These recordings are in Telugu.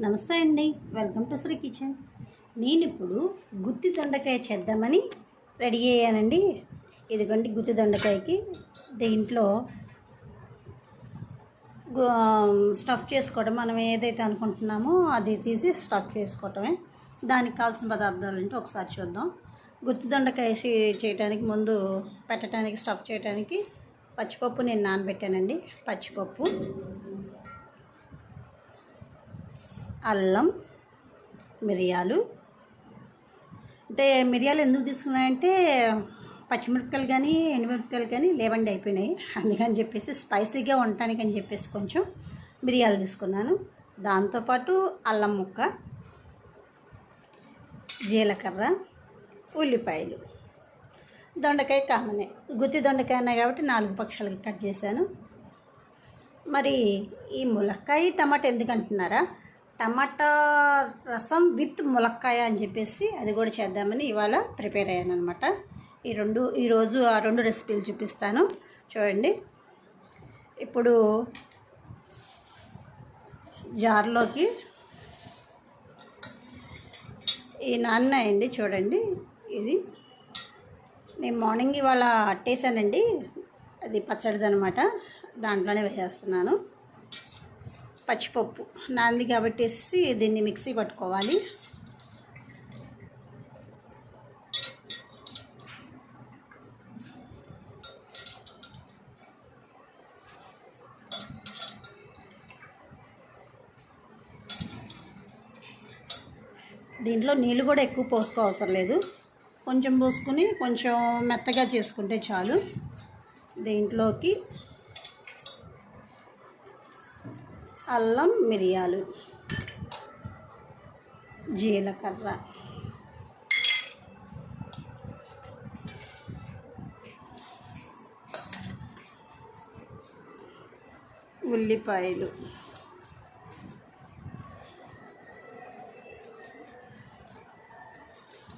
నమస్తే అండి, వెల్కమ్ టు శ్రీ కిచెన్. నేను ఇప్పుడు గుత్తి దొండకాయ చేద్దామని రెడీ అయ్యానండి. ఇదిగోండి గుత్తి దొండకాయకి దీంట్లో స్టఫ్ చేసుకోవడం, మనం ఏదైతే అనుకుంటున్నామో అది తీసి స్టఫ్ చేసుకోవటమే. దానికి కావాల్సిన పదార్థాలు ఏంటో ఒకసారి చూద్దాం. గుత్తి దొండకాయ చేయడానికి ముందు పెట్టడానికి స్టఫ్ చేయడానికి పచ్చిపప్పు నేను నానబెట్టానండి. పచ్చిపప్పు, అల్లం, మిరియాలు. అంటే మిరియాలు ఎందుకు తీసుకున్నాయంటే పచ్చిమిరపకాయలు కానీ ఎండుమిరపకాయలు కానీ లేవండి, అయిపోయినాయి. అందుకని చెప్పేసి స్పైసీగా ఉండటానికని చెప్పేసి కొంచెం మిరియాలు తీసుకున్నాను. దాంతోపాటు అల్లం ముక్క, జీలకర్ర, ఉల్లిపాయలు. దొండకాయ కామనే, గుత్తి దొండకాయ అన్నాయి కాబట్టి 4 పక్షాలకి కట్ చేశాను. మరి ఈ ములక్కాయ టమాటా ఎందుకు అంటున్నారా? టమాటా రసం విత్ ములక్కాయ అని చెప్పేసి అది కూడా చేద్దామని ఇవాళ ప్రిపేర్ అయ్యాను అనమాట. ఈరోజు ఆ 2 రెసిపీలు చూపిస్తాను, చూడండి. ఇప్పుడు జార్లోకి ఈ నాన్నాయండి, చూడండి. ఇది నేను మార్నింగ్ ఇవాళ అట్టేసానండి, అది పచ్చడిది అనమాట. దాంట్లోనే వేసేస్తున్నాను. పచ్చిపప్పు నాంది కాబట్టి దీన్ని మిక్సీ పట్టుకోవాలి. దీంట్లో నీళ్ళు కూడా ఎక్కువ పోసుకో అవసరం లేదు, కొంచెం పోసుకుని కొంచెం మెత్తగా చేసుకుంటే చాలు. దీంట్లోకి అల్లం, మిరియాలు, జీలకర్ర, ఉల్లిపాయలు,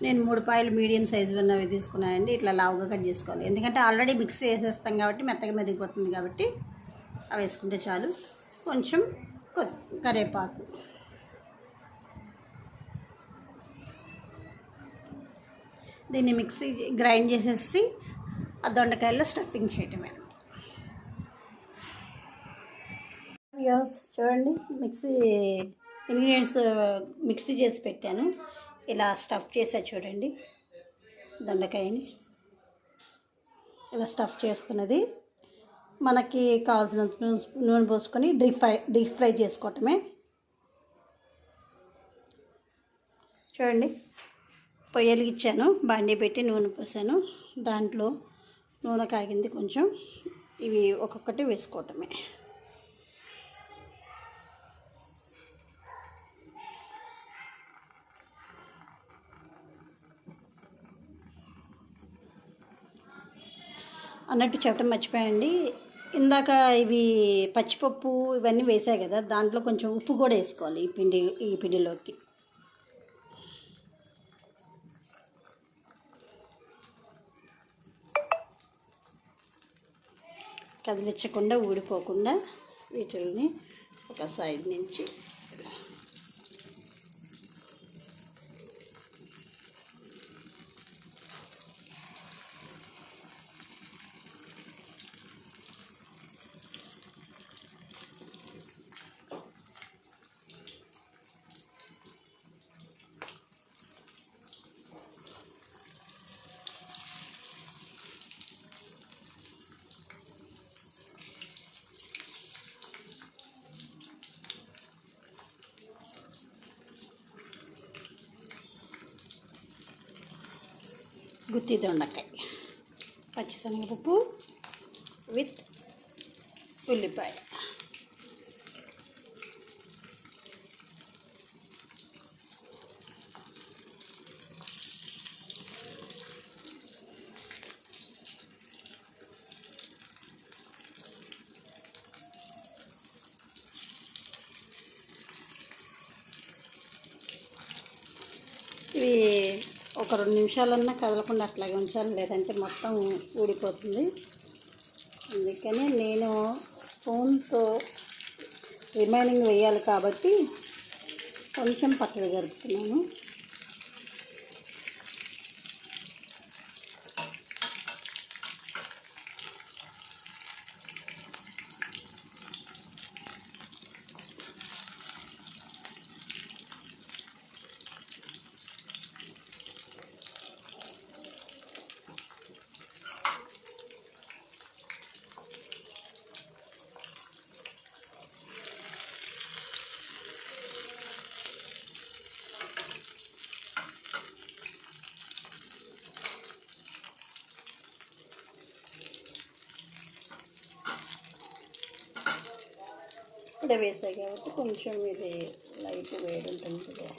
నేను 3 పాయలు మీడియం సైజు ఉన్నవి తీసుకున్నానండి. ఇట్లా లావుగా కట్ చేసుకోవాలి, ఎందుకంటే ఆల్రెడీ మిక్స్ వేసేస్తాం కాబట్టి మెత్తగా మెదిగిపోతుంది కాబట్టి అవి వేసుకుంటే చాలు. కొంచెం కరివేపాకు, దీన్ని మిక్సీ గ్రైండ్ చేసేసి ఆ దొండకాయల్లో స్టఫింగ్ చేయటమే. చూడండి, ఇంగ్రీడియంట్స్ మిక్సీ చేసి పెట్టాను. ఇలా స్టఫ్ చేసా, చూడండి. దొండకాయని ఇలా స్టఫ్ చేసుకున్నది మనకి కావాల్సినంత నూనె పోసుకొని డీప్ ఫ్రై చేసుకోవటమే. చూడండి, పొయ్యి వెలిగించాను, బాండీ పెట్టి నూనె పోసాను. దాంట్లో నూనె కాగింది, కొంచెం ఇవి ఒక్కొక్కటి వేసుకోవటమే. అన్నట్టు చెప్పడం మర్చిపోయండి, ఇందాక ఇవి పచ్చిపప్పు ఇవన్నీ వేసాయి కదా, దాంట్లో కొంచెం ఉప్పు కూడా వేసుకోవాలి ఈ పిండిలోకి. కదిలించకుండా ఊడిపోకుండా వీటిని ఒక సైడ్ నుంచి గుత్తి దొండకాయ, పచ్చిశనగపప్పు విత్ ఉల్లిపాయ. ఇవి ఒక 2 నిమిషాలన్నా కదలకుండా అట్లాగే ఉంచాలి, లేదంటే మొత్తం ఊడిపోతుంది. అందుకని నేను స్పూన్తో రిమైనింగ్ వేయాలి కాబట్టి కొంచెం పక్కన జరుపుతున్నాను. ఇప్పుడే వేసాయి కాబట్టి కొంచెం ఇది లైట్ వేడి ఉంటుంది కదా.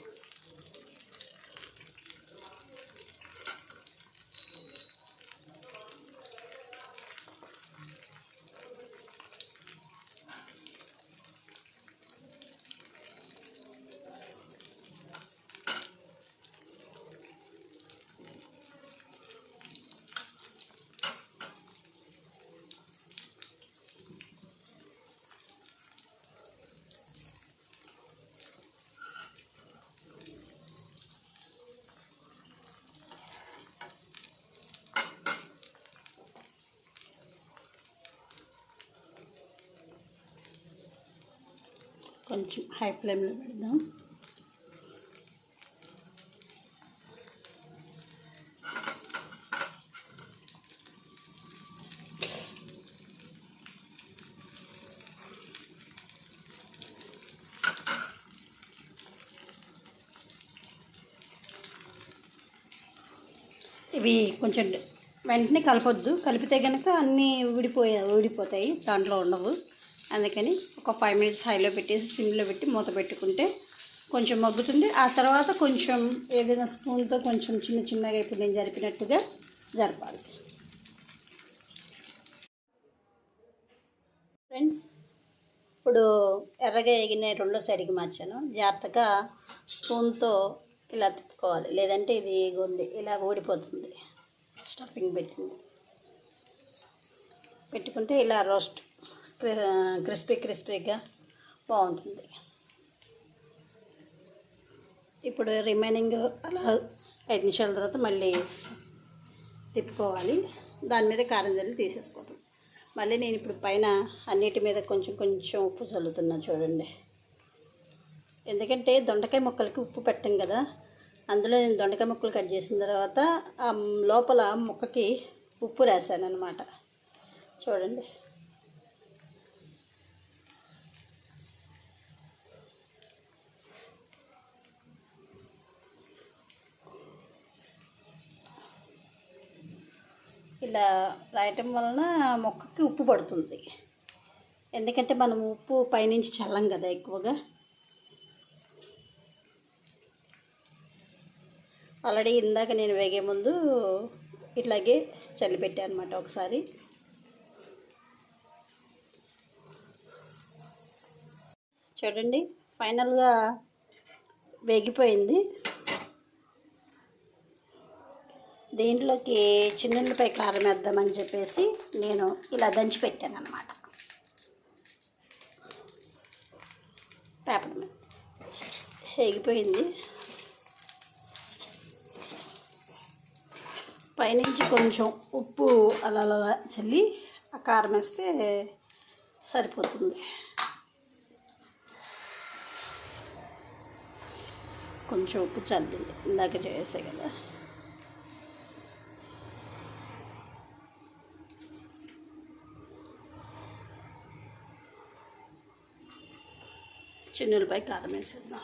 కొంచెం హై ఫ్లేమ్లో పెడదాం. ఇవి కొంచెం వెంటనే కలపొద్దు, కలిపితే కనుక అన్నీ ఊడిపోతాయి, దాంట్లో ఉండవు. అందుకని ఒక 5 మినిట్స్ హైలో పెట్టేసి సిమ్లో పెట్టి మూత పెట్టుకుంటే కొంచెం మగ్గుతుంది. ఆ తర్వాత కొంచెం ఏదైనా స్పూన్తో కొంచెం చిన్నగా ఇప్పుడు నేను జరిపినట్టుగా జరపాలి. ఫ్రెండ్స్, ఇప్పుడు ఎర్రగా ఎగిన రెండో సైడ్కి మార్చాను. జాగ్రత్తగా స్పూన్తో ఇలా తిప్పుకోవాలి, లేదంటే ఇది గొంది ఇలా ఊడిపోతుంది. స్టఫింగ్ పెట్టుకుంటే ఇలా రోస్ట్ క్రిస్పీగా బాగుంటుంది. ఇప్పుడు రిమైనింగ్ అలా 5 నిమిషాల తర్వాత మళ్ళీ తిప్పుకోవాలి. దాని మీద కారం జల్లి తీసేసుకోవడం. మళ్ళీ నేను ఇప్పుడు పైన అన్నిటి మీద కొంచెం ఉప్పు చల్లుతున్నా చూడండి. ఎందుకంటే దొండకాయ ముక్కలకి ఉప్పు పెట్టాం కదా, అందులో నేను దొండకాయ ముక్కలు కట్ చేసిన తర్వాత ఆ లోపల ముక్కకి ఉప్పు రాశాను అన్నమాట. చూడండి, ఇలా రాయటం వలన మొక్కకి ఉప్పు పడుతుంది. ఎందుకంటే మనం ఉప్పు పైనుంచి చల్లం కదా ఎక్కువగా. ఆల్రెడీ ఇందాక నేను వేగే ముందు ఇట్లాగే చల్లిపెట్టాను అనమాట ఒకసారి. చూడండి, ఫైనల్గా వేగిపోయింది. దీంట్లోకి చిన్నుల్లిపాయ కారం వేద్దామని చెప్పేసి నేను ఇలా దంచి పెట్టాను అన్నమాట పేపర్ మీద. వేగిపోయింది. పైనుంచి కొంచెం ఉప్పు అలా చల్లి ఆ కారం వేస్తే సరిపోతుంది. కొంచెం ఉప్పు చల్లింది, ఇందాక చేసే కదా. చిన్నులపై కారం వేసేద్దాం.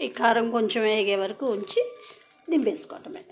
ఈ కారం కొంచెం వేగే వరకు ఉంచి దింపేసుకోవటమే.